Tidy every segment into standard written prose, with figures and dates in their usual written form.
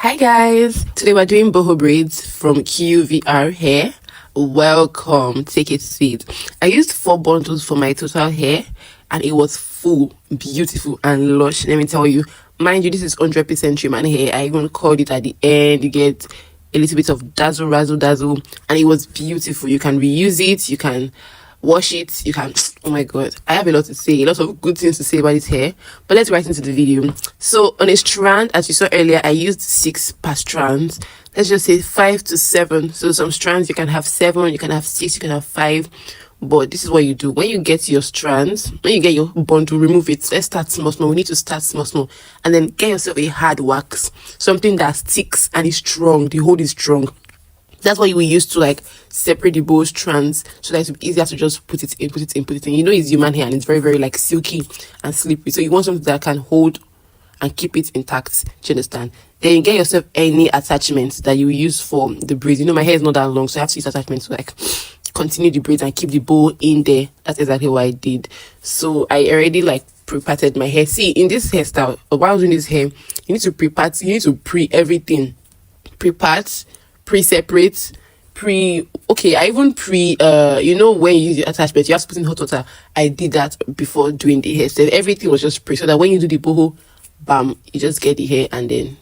Hi guys, today we're doing boho braids from QVR Hair. Welcome, take a seat. I used 4 bundles for my total hair and it was full, beautiful and lush. Let me tell you, mind you, this is 100% human hair. I even called it at the end. You get a little bit of dazzle, razzle, dazzle, and it was beautiful. You can reuse it, you can wash it, you can, oh my god, I have a lot to say, a lot of good things to say about this hair, but let's right into the video. So on a strand, as you saw earlier, I used 6 per strand. Let's just say 5 to 7. So some strands you can have 7, you can have 6, you can have 5. But this is what you do when you get your strands, when you get your bundle, remove it. Let's start small. We need to start small, and then get yourself a hard wax, something that sticks and is strong. The hold is strong. That's what you will use to like separate the bow strands, so that it's easier to just put it in. You know, it's human hair and it's very, very like silky and slippery. So you want something that can hold and keep it intact. Do you understand? Then you get yourself any attachments that you use for the braids. You know, my hair is not that long, so I have to use attachments to like continue the braids and keep the bow in there. That's exactly what I did. So I already like pre-parted my hair. See, in this hairstyle, while I was doing this hair, you need to pre-part, you need to pre-everything. Pre-part, pre-separate, okay, I even you know, when you use your attachment, you have to put in hot water. I did that before doing the hair. So everything was just pre, so that when you do the boho, bam, you just get the hair and then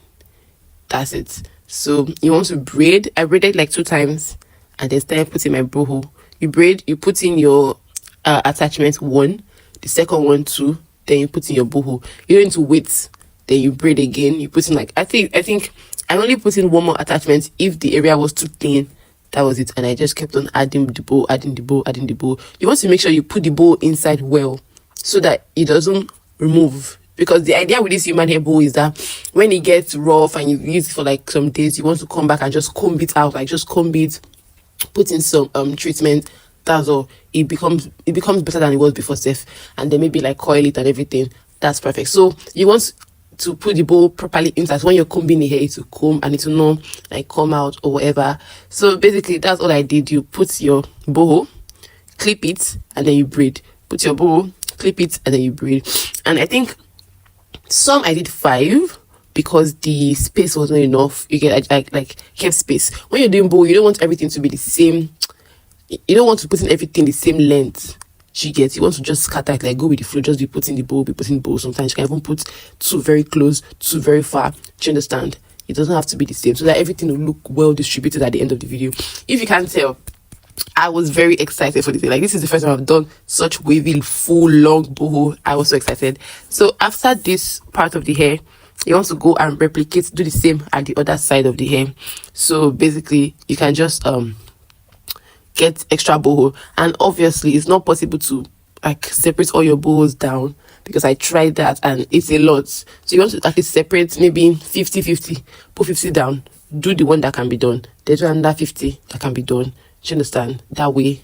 that's it. So you want to braid. I braided like 2 times and then started putting my boho. You braid, you put in your attachment 1, the second one 2, then you put in your boho. You don't need to wait, then you braid again. You put in like, I think I only put in 1 more attachment if the area was too thin. That was it. And I just kept on adding the bow. You want to make sure you put the bow inside well so that it doesn't remove. Because the idea with this human hair bow is that when it gets rough and you use it for like some days, you want to come back and just comb it out. Like just comb it, put in some treatment. That's all. It becomes better than it was before, Seth. And then maybe like coil it and everything. That's perfect. So you want to put the bow properly inside. When you're combing the hair, it will comb and it will not like come out or whatever. So basically that's all I did. You put your boho, clip it, and then you braid. Put your boho, clip it, and then you braid. And I think some I did 5 because the space was not enough. You get like kept space. When you're doing bow, you don't want everything to be the same. You don't want to put in everything the same length. You want to just scatter it, like go with the flow, just be putting the bow. Sometimes you can even put 2 very close, 2 very far. Do you understand? It doesn't have to be the same, so that everything will look well distributed at the end of the video. If you can't tell, I was very excited for this. Like, this is the first time I've done such wavy, full, long boho. I was so excited. So after this part of the hair, you want to go and replicate, do the same at the other side of the hair. So basically, you can just get extra boho, and obviously it's not possible to like separate all your bohos down, because I tried that and it's a lot. So you want to actually separate maybe 50-50, put 50 down, do the one that can be done, then do another 50 that can be done. Do you understand? That way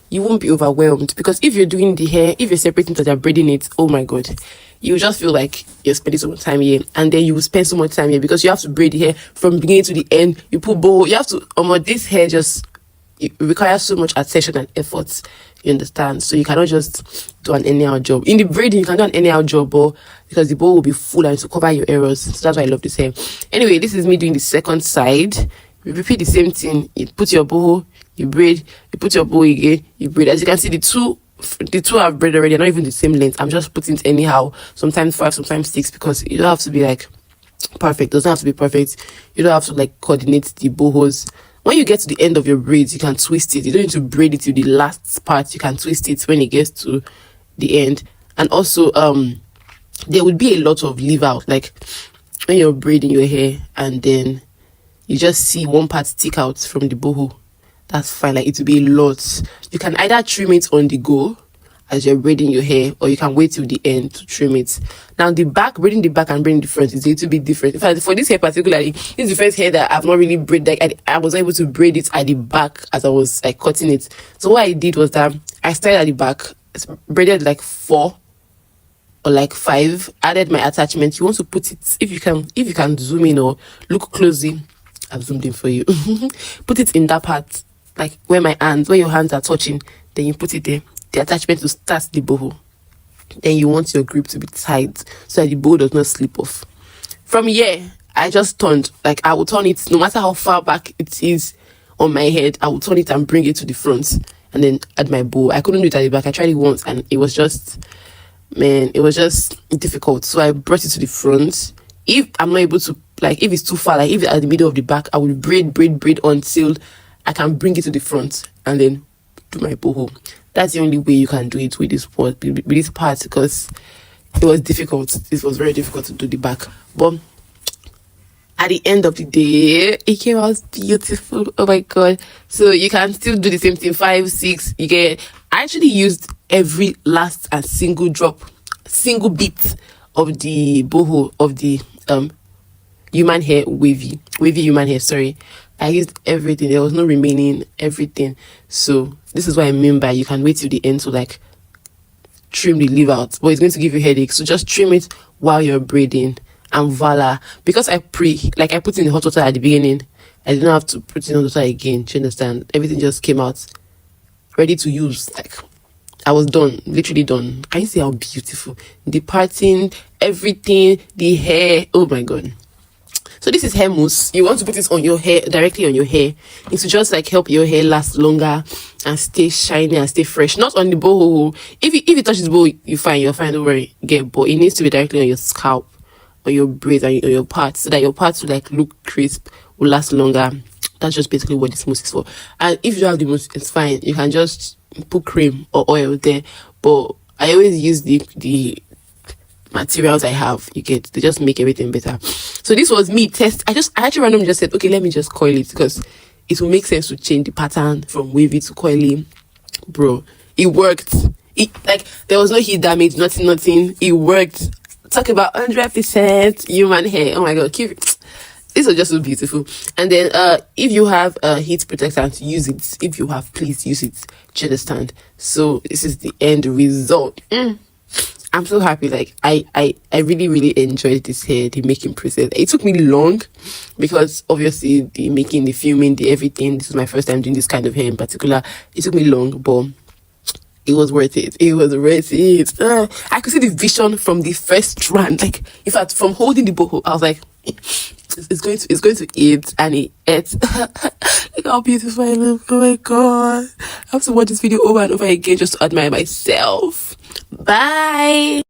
you won't be overwhelmed, because if you're doing the hair, if you're separating that you're braiding it, oh my god, you just feel like you're spending so much time here, and then you will spend so much time here because you have to braid the hair from beginning to the end. You put boho, you have to this hair just, it requires so much attention and effort. You understand? So you cannot just do an anyhow job. In the braiding, you can do an anyhow job, but because the bow will be full and to cover your errors. So that's why I love this hair. Anyway, this is me doing the second side. You repeat the same thing. You put your bow, you braid, you put your bow again, you braid. As you can see, the two I've braided already are not even the same length. I'm just putting it anyhow. Sometimes 5, sometimes 6, because you don't have to be like perfect. It doesn't have to be perfect. You don't have to like coordinate the bohos. When you get to the end of your braids, you can twist it. You don't need to braid it to the last part. You can twist it when it gets to the end. And also, there would be a lot of leave out. Like when you're braiding your hair and then you just see one part stick out from the boho. That's fine. Like, it will be a lot. You can either trim it on the go as you're braiding your hair, or you can wait till the end to trim it. Now the back, braiding the back and braiding the front is a little bit different. In fact, for this hair particularly, this is the first hair that I've not really braided. Like, I was able to braid it at the back as I was like cutting it. So what I did was that I started at the back, braided like 4 or like 5, added my attachment. You want to put it, if you can zoom in or look closely. I've zoomed in for you. Put it in that part, like where your hands are touching, then you put it there. The attachment to start the boho. Then you want your grip to be tight so that the bow does not slip off. From here, I just turned, like I would turn it, no matter how far back it is on my head, I would turn it and bring it to the front and then add my bow. I couldn't do it at the back. I tried it once and it was just, man, it was just difficult. So I brought it to the front. If I'm not able to, like if it's too far, like if it's at the middle of the back, I will braid until I can bring it to the front and then do my boho. That's the only way you can do it with this part, because it was difficult. It was very difficult to do the back. But at the end of the day, it came out beautiful. Oh my god. So you can still do the same thing, 5, 6, you get. I actually used every last and single bit of the boho, of the human hair, wavy human hair, sorry. I used everything. There was no remaining, everything. So this is what I mean by you can wait till the end to like trim the leave out, but it's going to give you headaches. So just trim it while you're braiding, and voila. Because I put in the hot water at the beginning, I didn't have to put in hot water again. Do you understand? Everything just came out ready to use. Like I was done, literally done. Can you see how beautiful the parting, everything, the hair? Oh my god. So this is hair mousse. You want to put this on your hair, directly on your hair. It's to just like help your hair last longer and stay shiny and stay fresh. Not on the boho. If it touches the boho, you're fine, don't worry. But it needs to be directly on your scalp, on your braids, and on your parts, so that your parts will like look crisp, will last longer. That's just basically what this mousse is for. And if you don't have the mousse, it's fine. You can just put cream or oil there. But I always use the materials I have, you get, they just make everything better. So this was me test. I actually randomly just said, okay, let me just coil it, because it will make sense to change the pattern from wavy to coily. Bro, it worked. Like there was no heat damage, nothing. It worked. Talk about 100% human hair. Oh my god, this was just so beautiful. And then if you have a heat protectant, use it. If you have, please use it. Do you understand? So this is the end result. I'm so happy. Like I really enjoyed this hair, the making process. It took me long because obviously the making, the filming, the everything. This is my first time doing this kind of hair in particular. It took me long, but it was worth it. It was worth it. I could see the vision from the first strand. Like in fact, from holding the boho, I was like, it's going to eat, and it ate. Look how beautiful I look. Oh my god. I have to watch this video over and over again just to admire myself. Bye.